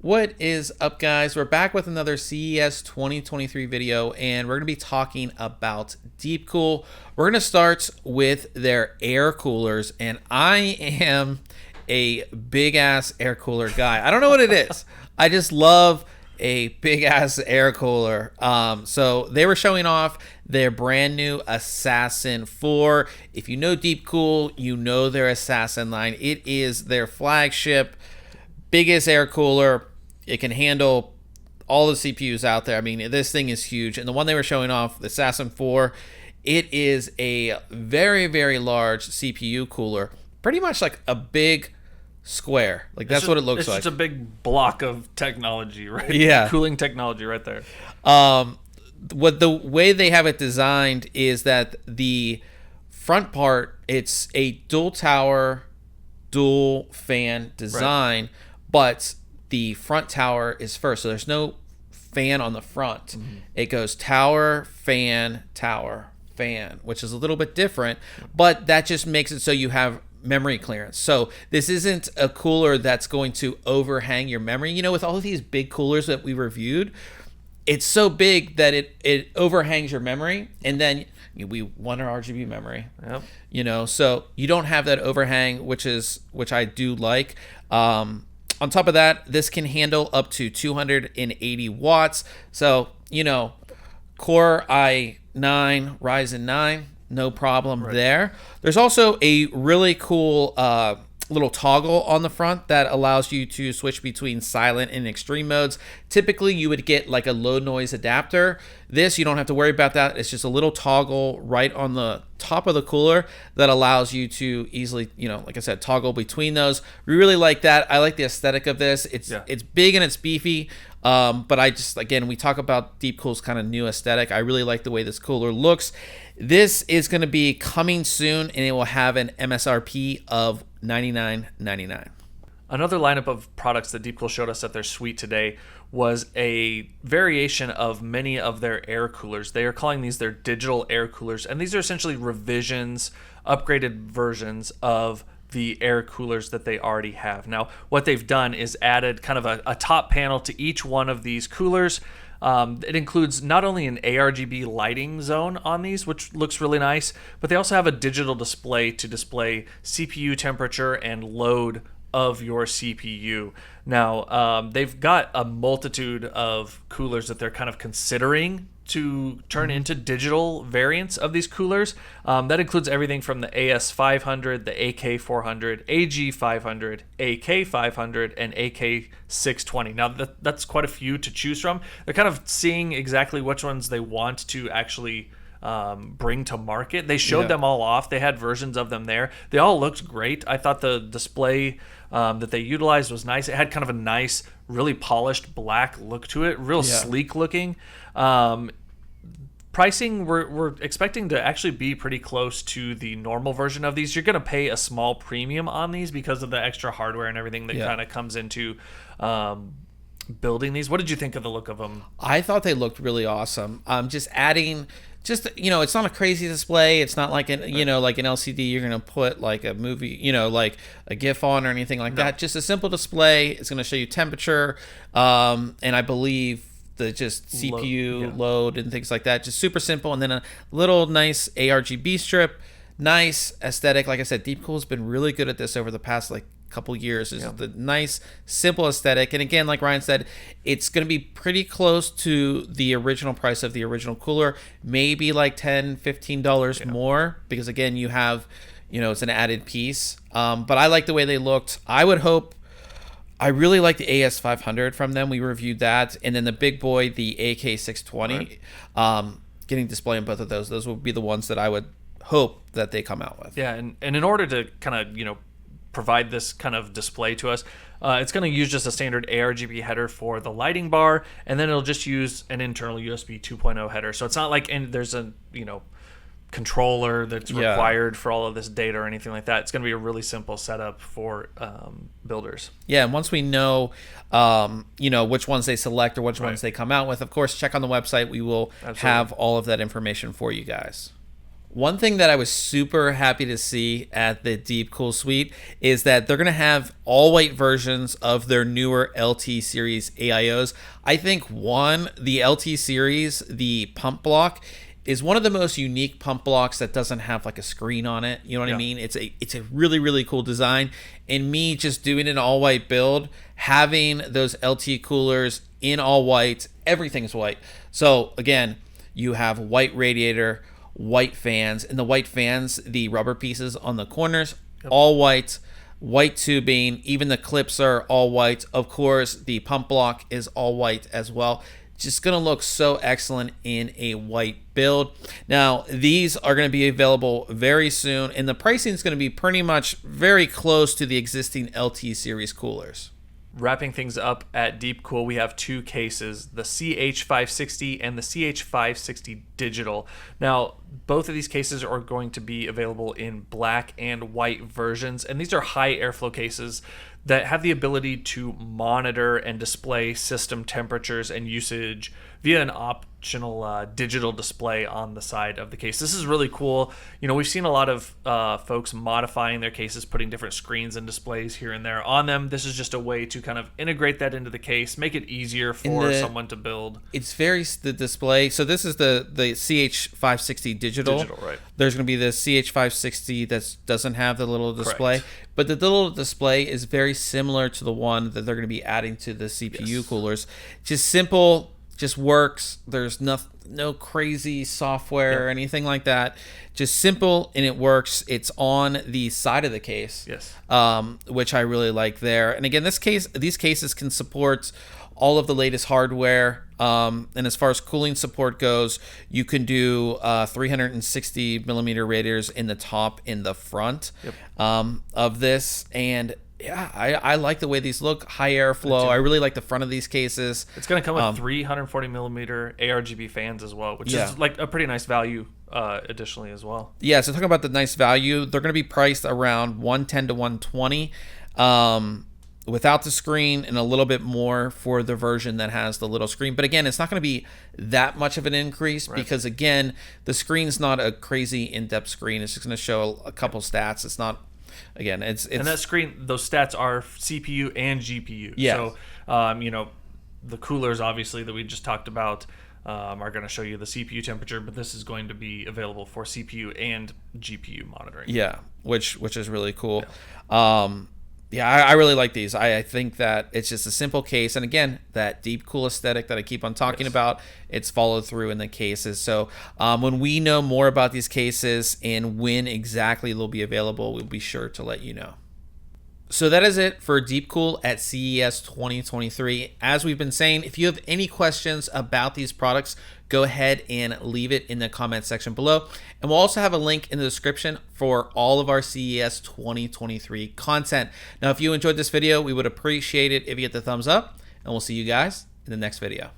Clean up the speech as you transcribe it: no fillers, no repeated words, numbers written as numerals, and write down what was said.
What is up, guys? We're back with another CES 2023 video, and we're going to be talking about Deepcool. We're going to start with their air coolers, and I am a big-ass air cooler guy. I don't know what it is. I just love a big-ass air cooler. So they were showing off their brand new Assassin 4. If you know Deepcool, you know their Assassin line. It is their flagship, biggest air cooler. It can handle all the CPUs out there. I mean, this thing is huge. And the one they were showing off, the Assassin 4, it is a very, very large CPU cooler. Pretty much like a big square. Like, that's what it looks like. It's just a big block of technology, right? Yeah. Cooling technology right there. What the way they have it designed is that the front part, it's a dual tower, dual fan design, right, but the front tower is first, so there's no fan on the front. It goes tower, fan, which is a little bit different, but that just makes it so you have memory clearance. So this isn't a cooler that's going to overhang your memory. You know, with all of these big coolers that we reviewed, it's so big that it overhangs your memory, and then we want our RGB memory. Yep. You know, so you don't have that overhang, which I do like. On top of that, this can handle up to 280 watts. So, you know, Core i9, Ryzen 9, no problem there. There's also a really cool little toggle on the front that allows you to switch between silent and extreme modes. Typically, you would get like a low noise adapter. This, you don't have to worry about that. It's just a little toggle right on the top of the cooler that allows you to easily, you know, like I said, toggle between those. We really like that. I like the aesthetic of this. It's big and it's beefy. But I just, again, we talk about Deepcool's kind of new aesthetic. I really like the way this cooler looks. This is going to be coming soon, and it will have an MSRP of $99.99. Another lineup of products that Deepcool showed us at their suite today was a variation of many of their air coolers. They are calling these their digital air coolers, and these are essentially revisions, upgraded versions of the air coolers that they already have. Now, what they've done is added kind of a top panel to each one of these coolers. It includes not only an ARGB lighting zone on these, which looks really nice, but they also have a digital display to display CPU temperature and load of your CPU. Now, they've got a multitude of coolers that they're kind of considering to turn into digital variants of these coolers. That includes everything from the AS500, the AK400, AG500, AK500, and AK620. Now, that's quite a few to choose from. They're kind of seeing exactly which ones they want to actually bring to market. They showed them all off. They had versions of them there. They all looked great. I thought the display that they utilized was nice. It had kind of a nice, really polished black look to it, real sleek looking. Pricing, we're expecting to actually be pretty close to the normal version of these. You're going to pay a small premium on these because of the extra hardware and everything that kind of comes into building these. What did you think of the look of them? I thought they looked really awesome. Just adding, you know, it's not a crazy display. It's not like an, you know, like an LCD you're going to put like a movie, you know, like a GIF on or anything like that. Just a simple display. It's going to show you temperature, and I believe the just CPU load and things like that. Just super simple. And then a little nice ARGB strip. Nice aesthetic. Like I said, Deepcool's been really good at this over the past like couple years. Is the nice, simple aesthetic. And again, like Ryan said, it's going to be pretty close to the original price of the original cooler. Maybe like $10, $15 more, because again, you have, you know, it's an added piece. But I like the way they looked. I really like the AS500 from them. We reviewed that. And then the big boy, the AK620, getting display on both of those. Those would be the ones that I would hope that they come out with. Yeah, and in order to kind of, you know, provide this kind of display to us, it's going to use just a standard ARGB header for the lighting bar, and then it'll just use an internal USB 2.0 header. So it's not like there's a, you know, controller that's required for all of this data or anything like that. It's going to be a really simple setup for builders. Yeah, and once we know, you know, which ones they select or which ones they come out with, of course, check on the website. We will have all of that information for you guys. One thing that I was super happy to see at the Deepcool Suite is that they're going to have all white versions of their newer LT series AIOs. I think the LT series, the pump block, is one of the most unique pump blocks that doesn't have like a screen on it. You know what I mean? It's a really, really cool design. And me just doing an all white build, having those LT coolers in all white, everything's white. So again, you have white radiator, white fans, and the white fans, the rubber pieces on the corners, all white, white tubing, even the clips are all white. Of course, the pump block is all white as well. Just gonna look so excellent in a white build. Now, these are gonna be available very soon, and the pricing is gonna be pretty much very close to the existing LT series coolers. Wrapping things up at Deepcool, we have two cases, the CH560 and the CH560 Digital. Now, both of these cases are going to be available in black and white versions, and these are high airflow cases that have the ability to monitor and display system temperatures and usage via an optional digital display on the side of the case. This is really cool. You know, we've seen a lot of folks modifying their cases, putting different screens and displays here and there on them. This is just a way to kind of integrate that into the case, make it easier for someone to build. It's the display. So this is the CH560 digital. Right. There's going to be the CH560 that doesn't have the little display. Correct. But the little display is very similar to the one that they're going to be adding to the CPU coolers. Just simple, just works. There's no crazy software or anything like that. Just simple, and it works. It's on the side of the case, which I really like there. And again, these cases can support all of the latest hardware. And as far as cooling support goes, you can do 360 millimeter radiators in the top, in the front of this. And yeah, I like the way these look. High airflow. I really like the front of these cases. It's going to come with 340 millimeter ARGB fans as well, which is like a pretty nice value additionally as well. Yeah, so talking about the nice value, they're going to be priced around 110 to 120 without the screen, and a little bit more for the version that has the little screen. But again, it's not going to be that much of an increase because, again, the screen's not a crazy in-depth screen. It's just going to show a couple stats. It's not... Again, it's and that screen, those stats are CPU and GPU. Yeah. So, you know, the coolers obviously that we just talked about are going to show you the CPU temperature, but this is going to be available for CPU and GPU monitoring. Yeah, which is really cool. Yeah. I really like these. I think that it's just a simple case, and again, that deep cool aesthetic that I keep on talking about, it's followed through in the cases. So when we know more about these cases and when exactly they'll be available, we'll be sure to let you know. So that is it for Deepcool at CES 2023. As we've been saying, if you have any questions about these products, go ahead and leave it in the comment section below. And we'll also have a link in the description for all of our CES 2023 content. Now, if you enjoyed this video, we would appreciate it if you hit the thumbs up, and we'll see you guys in the next video.